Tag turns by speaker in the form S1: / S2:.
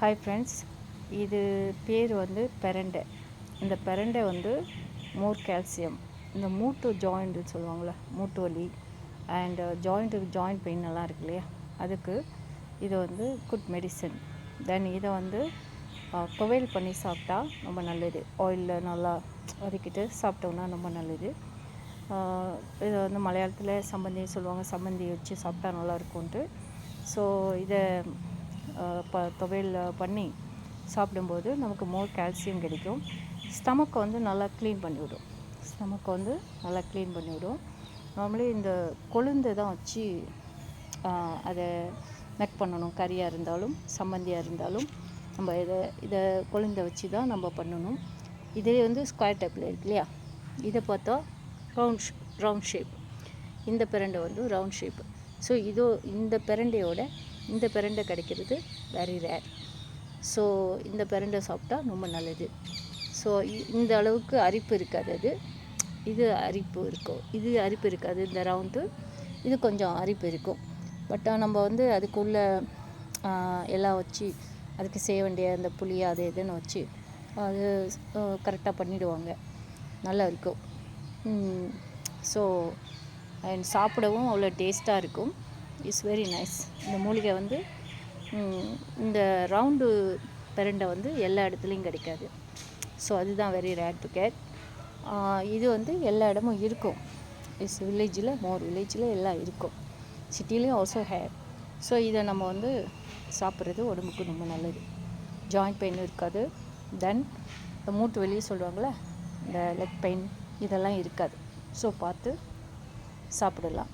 S1: Hi friends, இது பேர் வந்து பெரண்டை. இந்த பெரண்டை வந்து மோர் கால்சியம். இந்த மூட்டு ஜாயிண்ட்டு சொல்லுவாங்கள்ல, மூட்டு வலி அண்ட் ஜாயிண்ட் பெயின் எல்லாம் இருக்கு இல்லையா, அதுக்கு இது வந்து குட் மெடிசன். தென் இதை வந்து துவையல் பண்ணி சாப்பிட்டா ரொம்ப நல்லது. ஆயிலில் நல்லா வதக்கிட்டு சாப்பிட்டோன்னா ரொம்ப நல்லது. இதை வந்து மலையாளத்தில் சம்மந்தி சொல்லுவாங்க, சம்மந்தி வச்சு சாப்பிட்டா நல்லாயிருக்கும்ன்ட்டு. ஸோ இதை துவையல் பண்ணி சாப்பிடும்போது நமக்கு மோர் கால்சியம் கிடைக்கும். ஸ்டமக்கை வந்து நல்லா க்ளீன் பண்ணிவிடும். நார்மலி இந்த கொழுந்தை தான் வச்சு அதை மேக் பண்ணணும். கறியாக இருந்தாலும் சம்மந்தியாக இருந்தாலும் நம்ம இதை கொழுந்தை வச்சு தான் நம்ம பண்ணணும். இதே வந்து ஸ்கொயர் டைப்பில் இருக்கு இல்லையா, இதை பார்த்தா ரவுண்ட் ஷேப். இந்த பிரண்டை வந்து ரவுண்ட் ஷேப்பு. ஸோ இந்த பிரண்டை கிடைக்கிறது வெரி ரேர். ஸோ இந்த பிரண்டை சாப்பிட்டா ரொம்ப நல்லது. ஸோ இந்த அளவுக்கு அரிப்பு இருக்காது. இது அரிப்பு இருக்காது. இந்த ரவுண்டு இது கொஞ்சம் அரிப்பு இருக்கும். பட் நம்ம வந்து அதுக்குள்ளே எல்லாம் வச்சு அதுக்கு செய்ய வேண்டிய அந்த புளி அது இதுன்னு வச்சு அது கரெக்டாக பண்ணிவிடுவாங்க. நல்லா இருக்கும். ஸோ அண்ட் சாப்பிடவும் அவ்வளோ டேஸ்ட்டாக இருக்கும். It's very nice. இந்த மூலிகை வந்து இந்த ரவுண்டு பிரண்டை வந்து எல்லா இடத்துலையும் கிடைக்காது. ஸோ அதுதான் வெரி ரேர் டு கெட். இது வந்து எல்லா இடமும் இருக்கும். வில்லேஜில் எல்லாம் இருக்கும். சிட்டிலையும் ஆல்சோ ஹேவ். ஸோ இதை நம்ம வந்து சாப்பிட்றது உடம்புக்கு ரொம்ப நல்லது. ஜாயிண்ட் பெயின் இருக்காது. தென் இந்த மூட்டு வலியை சொல்லுவாங்களே, இந்த லெக் பெயின் இதெல்லாம் இருக்காது. ஸோ பார்த்து சாப்பிடலாம்.